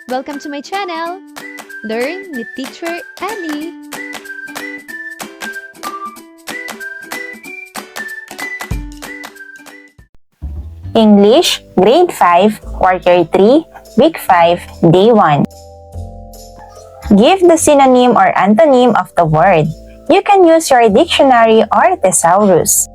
Welcome to my channel! Learn with Teacher Ali! English, Grade 5, Quarter 3, Week 5, Day 1. Give the synonym or antonym of the word. You can use your dictionary or Thesaurus.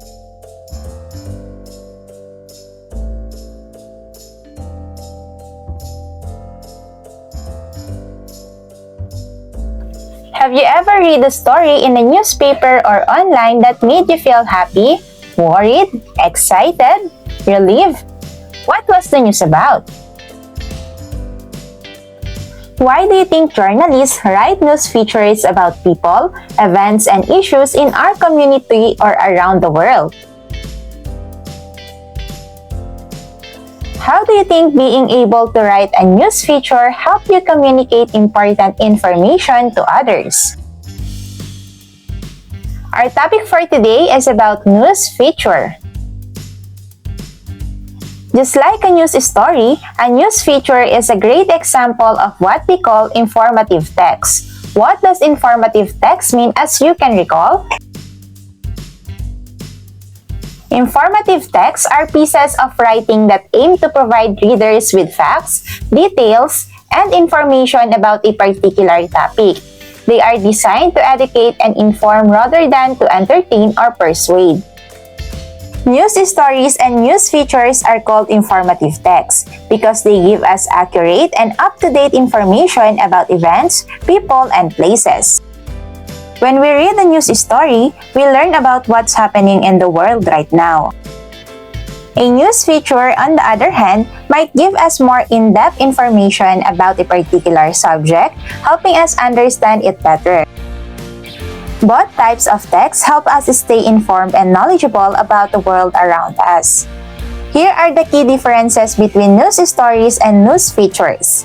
Have you ever read a story in a newspaper or online that made you feel happy, worried, excited, relieved? What was the news about? Why do you think journalists write news features about people, events, and issues in our community or around the world? How do you think being able to write a news feature help you communicate important information to others? Our topic for today is about news feature. Just like a news story, a news feature is a great example of what we call informative text. What does informative text mean as you can recall? Informative texts are pieces of writing that aim to provide readers with facts, details, and information about a particular topic. They are designed to educate and inform rather than to entertain or persuade. News stories and news features are called informative texts because they give us accurate and up-to-date information about events, people, and places. When we read a news story, we learn about what's happening in the world right now. A news feature, on the other hand, might give us more in-depth information about a particular subject, helping us understand it better. Both types of text help us stay informed and knowledgeable about the world around us. Here are the key differences between news stories and news features.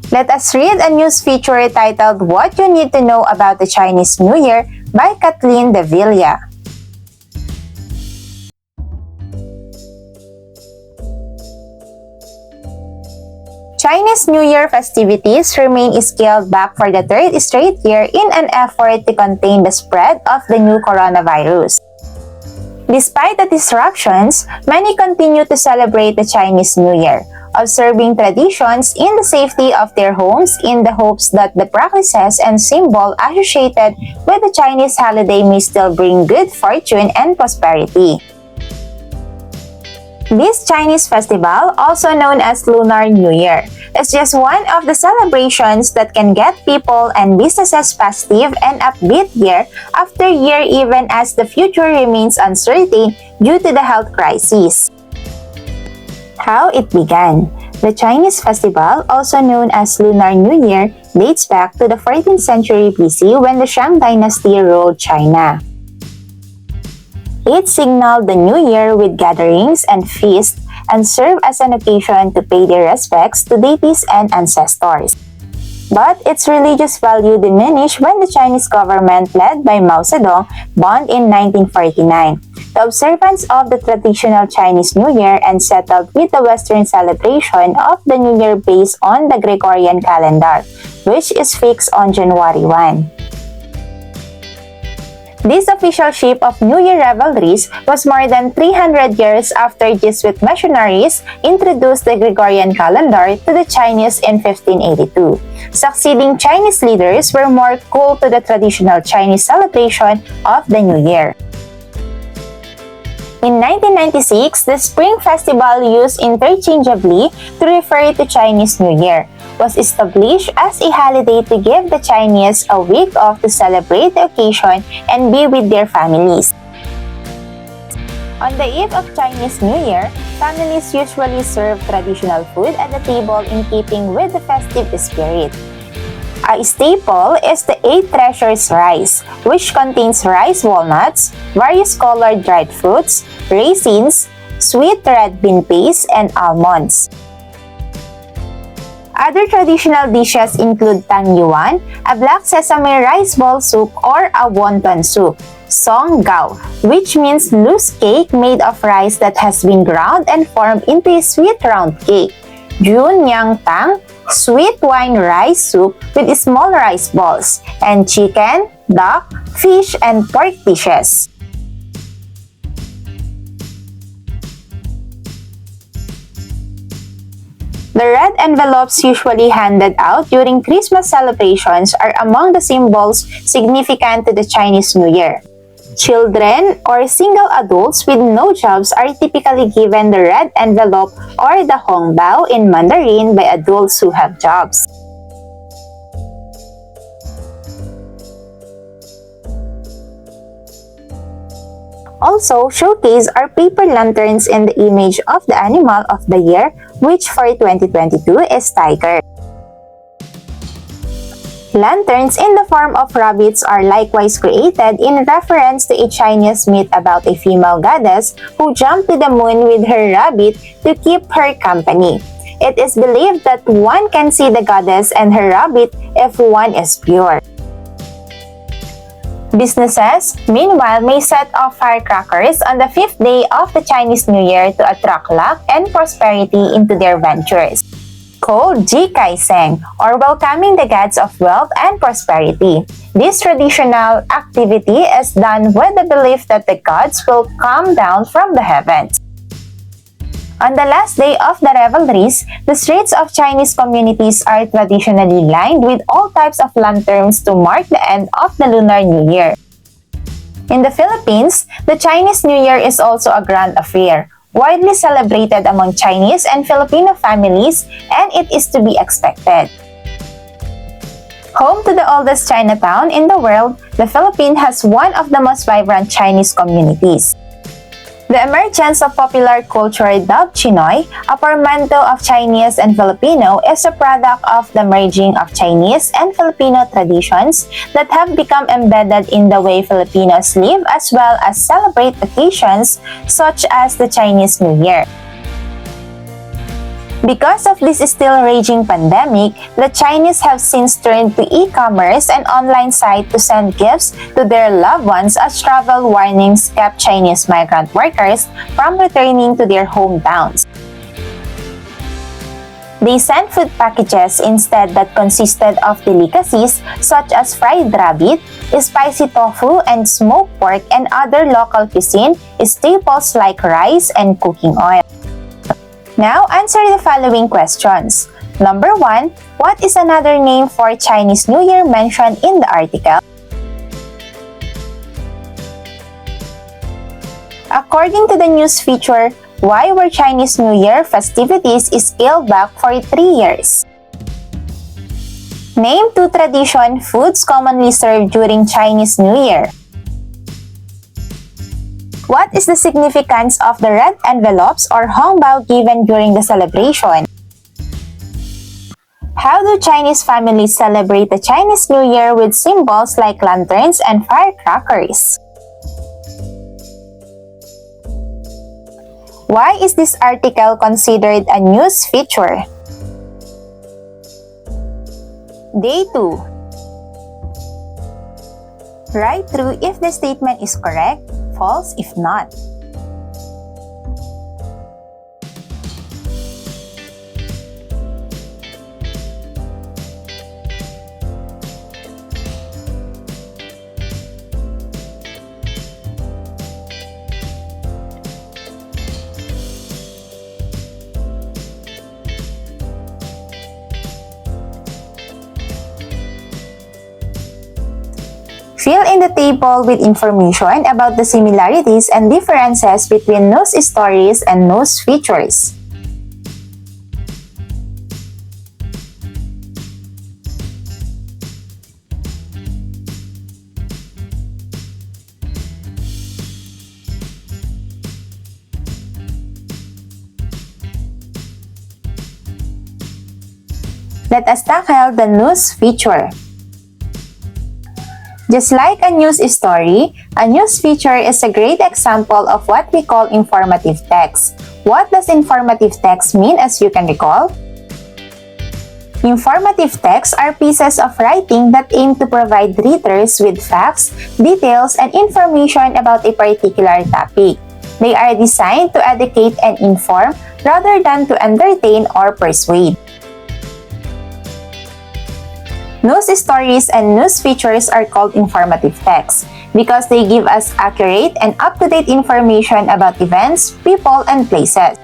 Let us read a news feature titled What You Need to Know About the Chinese New Year by Kathleen De Villa. Chinese New Year festivities remain scaled back for the third straight year in an effort to contain the spread of the new coronavirus. Despite the disruptions, many continue to celebrate the Chinese New Year, observing traditions in the safety of their homes in the hopes that the practices and symbols associated with the Chinese holiday may still bring good fortune and prosperity. This Chinese festival, also known as Lunar New Year, is just one of the celebrations that can get people and businesses festive and upbeat year after year even as the future remains uncertain due to the health crisis. How it began. The Chinese festival, also known as Lunar New Year, dates back to the 14th century BC when the Shang dynasty ruled China. It signaled the new year with gatherings and feasts and served as an occasion to pay their respects to deities and ancestors. But its religious value diminished when the Chinese government led by Mao Zedong banned in 1949 the observance of the traditional Chinese New Year and settled with the Western celebration of the New Year based on the Gregorian calendar, which is fixed on January 1. This official shift of New Year revelries was more than 300 years after Jesuit missionaries introduced the Gregorian calendar to the Chinese in 1582. Succeeding Chinese leaders were more cool to the traditional Chinese celebration of the New Year. In 1996, the Spring Festival used interchangeably to refer to Chinese New Year, was established as a holiday to give the Chinese a week off to celebrate the occasion and be with their families. On the eve of Chinese New Year, families usually serve traditional food at the table in keeping with the festive spirit. A staple is the 8 Treasures rice, which contains rice walnuts, various colored dried fruits, raisins, sweet red bean paste, and almonds. Other traditional dishes include tang yuan, a black sesame rice ball soup or a wonton soup, song gao, which means loose cake made of rice that has been ground and formed into a sweet round cake, jun yang tang, sweet wine rice soup with small rice balls, and chicken, duck, fish, and pork dishes. The red envelopes usually handed out during Christmas celebrations are among the symbols significant to the Chinese New Year. Children or single adults with no jobs are typically given the red envelope or the hongbao in Mandarin by adults who have jobs. Also showcased are paper lanterns in the image of the animal of the year, which for 2022 is tiger. Lanterns in the form of rabbits are likewise created in reference to a Chinese myth about a female goddess who jumped to the moon with her rabbit to keep her company. It is believed that one can see the goddess and her rabbit if one is pure. Businesses, meanwhile, may set off firecrackers on the 5th day of the Chinese New Year to attract luck and prosperity into their ventures, called Ji Kai Seng, or welcoming the gods of wealth and prosperity. This traditional activity is done with the belief that the gods will come down from the heavens. On the last day of the revelries, the streets of Chinese communities are traditionally lined with all types of lanterns to mark the end of the Lunar New Year. In the Philippines, the Chinese New Year is also a grand affair, widely celebrated among Chinese and Filipino families, and it is to be expected. Home to the oldest Chinatown in the world, the Philippines has one of the most vibrant Chinese communities. The emergence of popular culture dubbed Chinoy, a portmanteau of Chinese and Filipino, is a product of the merging of Chinese and Filipino traditions that have become embedded in the way Filipinos live as well as celebrate occasions such as the Chinese New Year. Because of this still raging pandemic, the Chinese have since turned to e-commerce and online site to send gifts to their loved ones as travel warnings kept Chinese migrant workers from returning to their hometowns. They sent food packages instead that consisted of delicacies such as fried rabbit, spicy tofu, and smoked pork, and other local cuisine staples like rice and cooking oil. Now, answer the following questions. Number 1, what is another name for Chinese New Year mentioned in the article? According to the news feature, why were Chinese New Year festivities scaled back for 3 years? Name 2 tradition foods commonly served during Chinese New Year. What is the significance of the red envelopes or hongbao given during the celebration? How do Chinese families celebrate the Chinese New Year with symbols like lanterns and firecrackers? Why is this article considered a news feature? Day 2. Write true if the statement is correct, false if not. Fill in the table with information about the similarities and differences between news stories and news features. Let us tackle the news feature. Just like a news story, a news feature is a great example of what we call informative text. What does informative text mean, as you can recall? Informative texts are pieces of writing that aim to provide readers with facts, details, and information about a particular topic. They are designed to educate and inform rather than to entertain or persuade. News stories and news features are called informative texts because they give us accurate and up-to-date information about events, people, and places.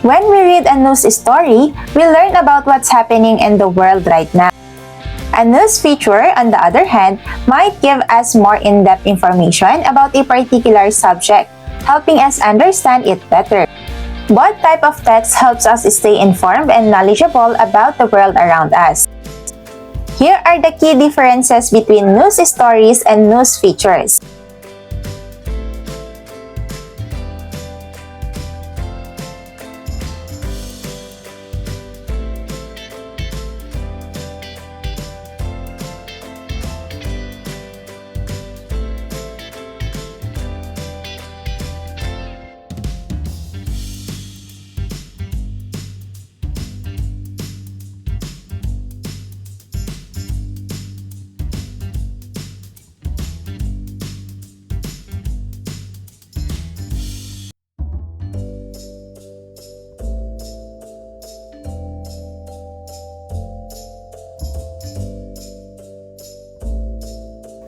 When we read a news story, we learn about what's happening in the world right now. A news feature, on the other hand, might give us more in-depth information about a particular subject, helping us understand it better. Both type of text helps us stay informed and knowledgeable about the world around us. Here are the key differences between news stories and news features.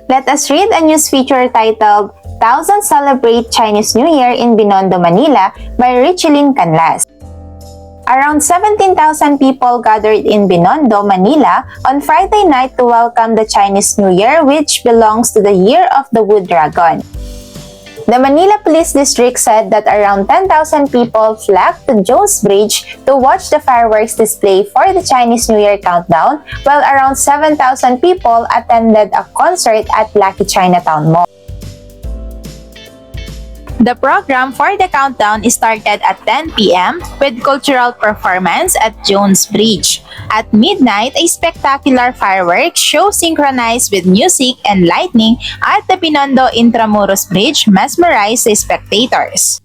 Let us read a news feature titled "Thousands Celebrate Chinese New Year in Binondo, Manila" by Richelyn Canlas. Around 17,000 people gathered in Binondo, Manila on Friday night to welcome the Chinese New Year, which belongs to the Year of the Wood Dragon. The Manila Police District said that around 10,000 people flocked to Jones Bridge to watch the fireworks display for the Chinese New Year countdown, while around 7,000 people attended a concert at Lucky Chinatown Mall. The program for the countdown started at 10 p.m. with cultural performance at Jones Bridge. At midnight, a spectacular fireworks show synchronized with music and lightning at the Binondo Intramuros Bridge mesmerized the spectators.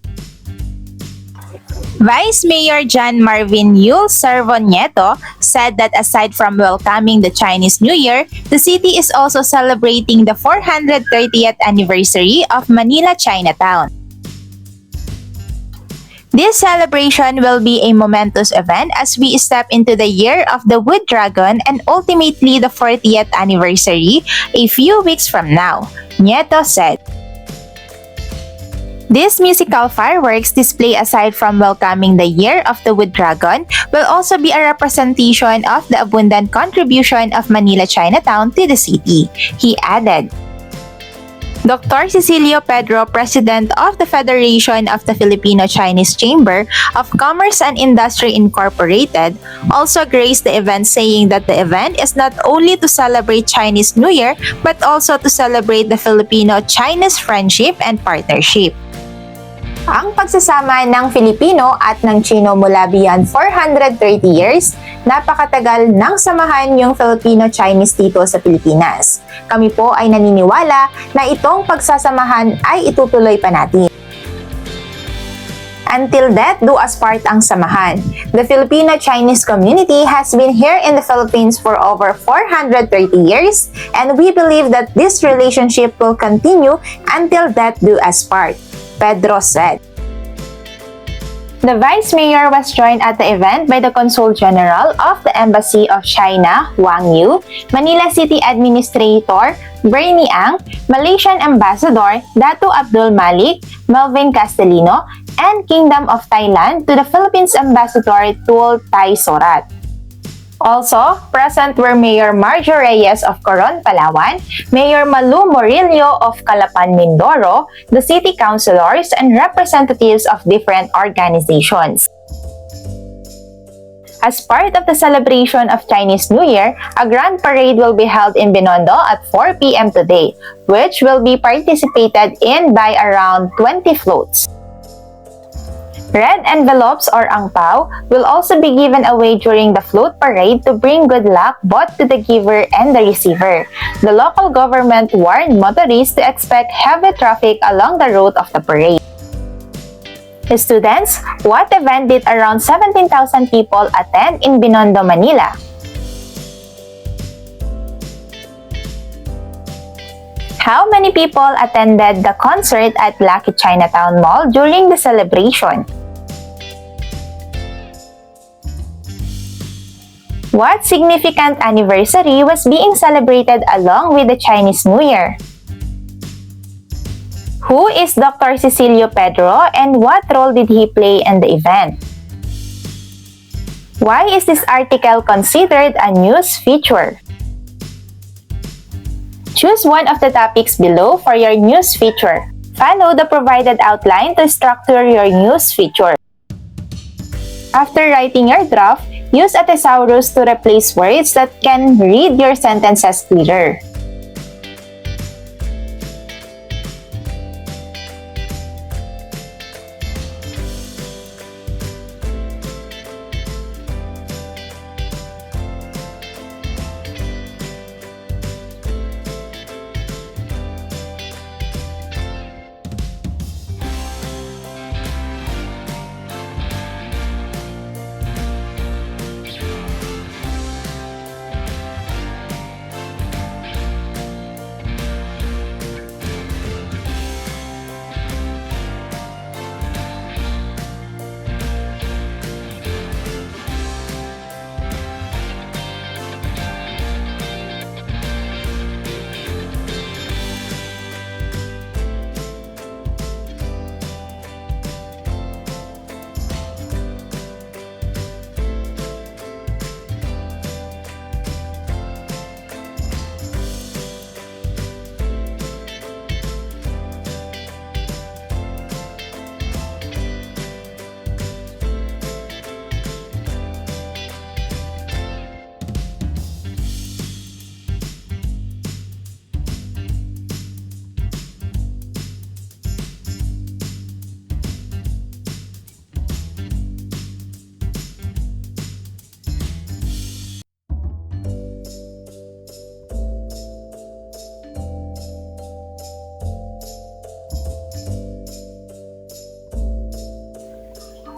Vice Mayor John Marvin Yul Servonieto said that aside from welcoming the Chinese New Year, the city is also celebrating the 430th anniversary of Manila Chinatown. This celebration will be a momentous event as we step into the Year of the Wood Dragon and ultimately the 40th anniversary a few weeks from now, Nieto said. This musical fireworks display, aside from welcoming the Year of the Wood Dragon, will also be a representation of the abundant contribution of Manila Chinatown to the city, he added. Dr. Cecilio Pedro, President of the Federation of the Filipino-Chinese Chamber of Commerce and Industry Incorporated, also graced the event, saying that the event is not only to celebrate Chinese New Year but also to celebrate the Filipino-Chinese friendship and partnership. Ang pagsasama ng Filipino at ng Chino mula beyond 430 years, napakatagal ng samahan yung Filipino-Chinese dito sa Pilipinas. Kami po ay naniniwala na itong pagsasamahan ay itutuloy pa natin. Until death do us part ang samahan. The Filipino-Chinese community has been here in the Philippines for over 430 years, and we believe that this relationship will continue until death do us part, Pedro said. The Vice Mayor was joined at the event by the Consul General of the Embassy of China, Wang Yu, Manila City Administrator, Bernie Ang, Malaysian Ambassador, Datu Abdul Malik, Melvin Castellino, and Kingdom of Thailand to the Philippines Ambassador Tul Tai Sorat. Also, present were Mayor Marjo Reyes of Coron, Palawan, Mayor Malu Morillo of Calapan, Mindoro, the city councilors, and representatives of different organizations. As part of the celebration of Chinese New Year, a grand parade will be held in Binondo at 4 p.m. today, which will be participated in by around 20 floats. Red envelopes or angpao will also be given away during the float parade to bring good luck both to the giver and the receiver. The local government warned motorists to expect heavy traffic along the route of the parade. Students, what event did around 17,000 people attend in Binondo, Manila? How many people attended the concert at Lucky Chinatown Mall during the celebration? What significant anniversary was being celebrated along with the Chinese New Year? Who is Dr. Cecilio Pedro and what role did he play in the event? Why is this article considered a news feature? Choose one of the topics below for your news feature. Follow the provided outline to structure your news feature. After writing your draft, use a thesaurus to replace words that can read your sentences clearer.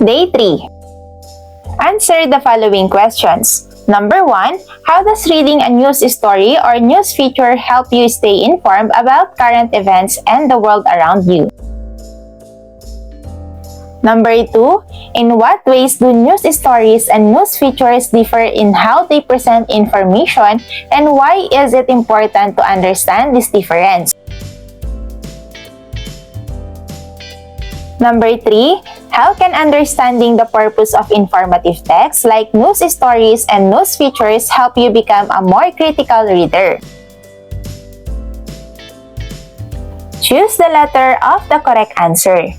Day 3. Answer the following questions. Number 1. How does reading a news story or news feature help you stay informed about current events and the world around you? Number 2. In what ways do news stories and news features differ in how they present information, and why is it important to understand this difference? Number 3. How can understanding the purpose of informative texts like news stories and news features help you become a more critical reader? Choose the letter of the correct answer.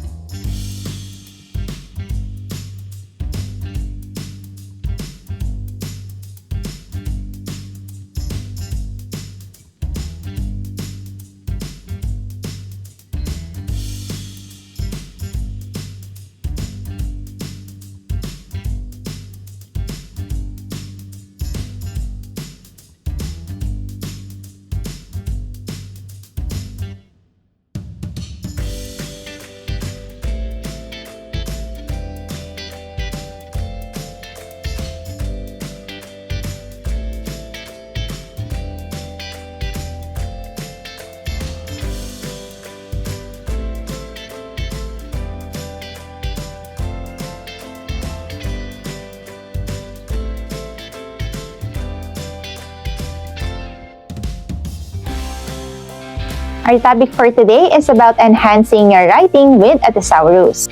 Our topic for today is about enhancing your writing with a thesaurus.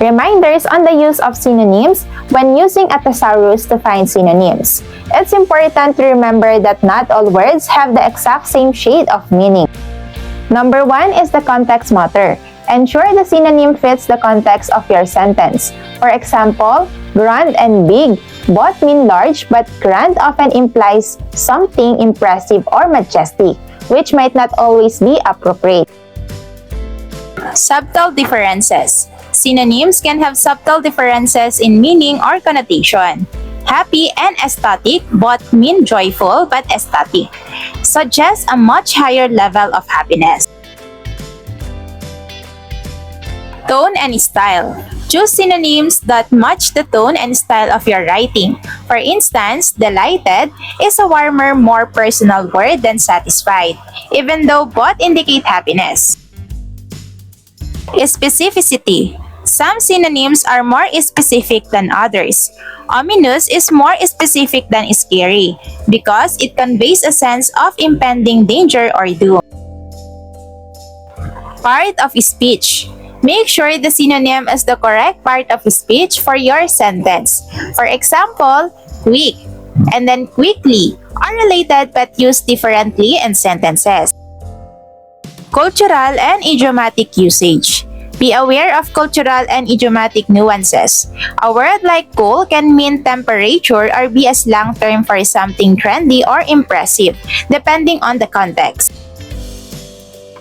Reminders on the use of synonyms when using a thesaurus to find synonyms. It's important to remember that not all words have the exact same shade of meaning. Number 1 is the context matter. Ensure the synonym fits the context of your sentence. For example, grand and big both mean large, but grand often implies something impressive or majestic, which might not always be appropriate. Subtle differences. Synonyms can have subtle differences in meaning or connotation. Happy and ecstatic both mean joyful but ecstatic suggests a much higher level of happiness. Tone and style. Choose synonyms that match the tone and style of your writing. For instance, delighted is a warmer, more personal word than satisfied, even though both indicate happiness. Specificity. Some synonyms are more specific than others. Ominous is more specific than scary because it conveys a sense of impending danger or doom. Part of speech. Make sure the synonym is the correct part of speech for your sentence. For example, quick and then quickly are related but used differently in sentences. Cultural and idiomatic usage. Be aware of cultural and idiomatic nuances. A word like cool can mean temperature or be a slang term for something trendy or impressive, depending on the context.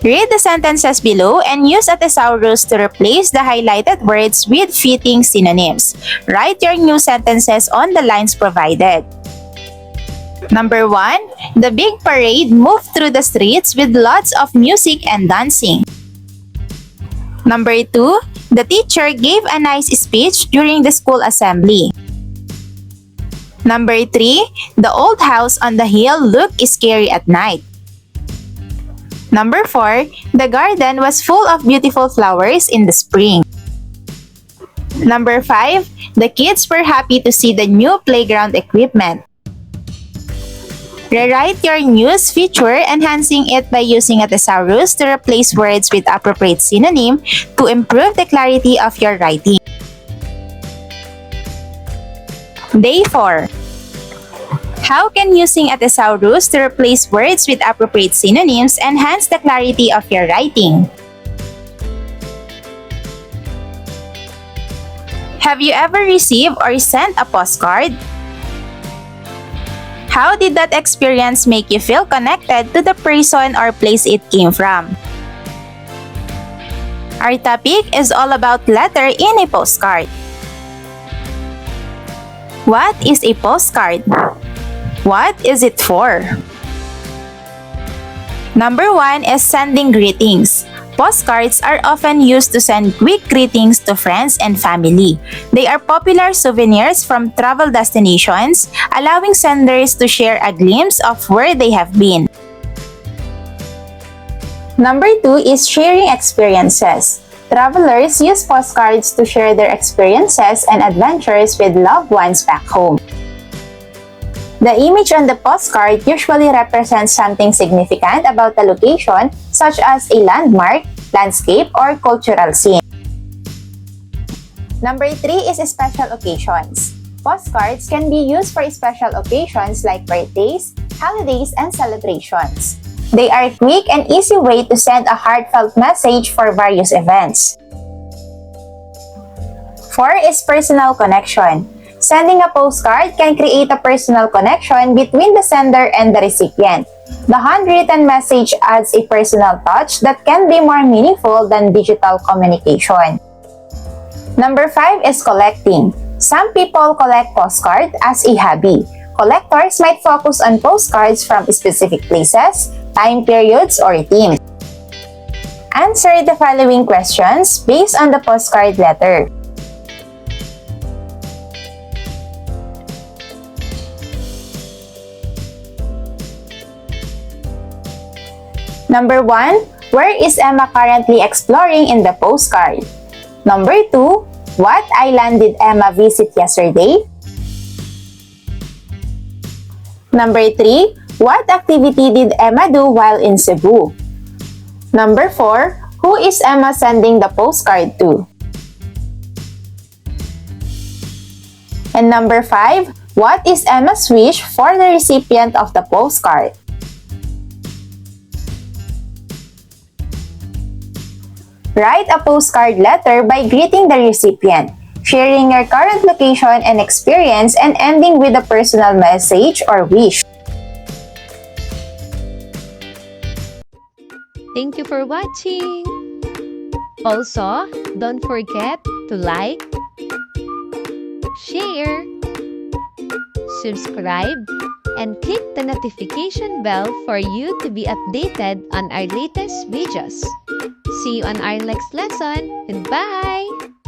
Read the sentences below and use a thesaurus to replace the highlighted words with fitting synonyms. Write your new sentences on the lines provided. Number 1. The big parade moved through the streets with lots of music and dancing. Number 2. The teacher gave a nice speech during the school assembly. Number 3. The old house on the hill looked scary at night. Number 4. The garden was full of beautiful flowers in the spring. Number 5. The kids were happy to see the new playground equipment. Rewrite your news feature, enhancing it by using a thesaurus to replace words with appropriate synonym to improve the clarity of your writing. Day 4. How can using a thesaurus to replace words with appropriate synonyms enhance the clarity of your writing? Have you ever received or sent a postcard? How did that experience make you feel connected to the person or place it came from? Our topic is all about letter in a postcard. What is a postcard? What is it for? Number 1 is sending greetings. Postcards are often used to send quick greetings to friends and family. They are popular souvenirs from travel destinations, allowing senders to share a glimpse of where they have been. Number 2 is sharing experiences. Travelers use postcards to share their experiences and adventures with loved ones back home. The image on the postcard usually represents something significant about the location, such as a landmark, landscape, or cultural scene. Number 3 is special occasions. Postcards can be used for special occasions like birthdays, holidays, and celebrations. They are a quick and easy way to send a heartfelt message for various events. 4 is personal connection. Sending a postcard can create a personal connection between the sender and the recipient. The handwritten message adds a personal touch that can be more meaningful than digital communication. Number 5 is collecting. Some people collect postcards as a hobby. Collectors might focus on postcards from specific places, time periods, or themes. Answer the following questions based on the postcard letter. Number 1, where is Emma currently exploring in the postcard? Number 2, what island did Emma visit yesterday? Number 3, what activity did Emma do while in Cebu? Number 4, who is Emma sending the postcard to? And number 5, what is Emma's wish for the recipient of the postcard? Write a postcard letter by greeting the recipient, sharing your current location and experience, and ending with a personal message or wish. Thank you for watching! Also, don't forget to like, share, subscribe, and click the notification bell for you to be updated on our latest videos. See you on our next lesson. Goodbye!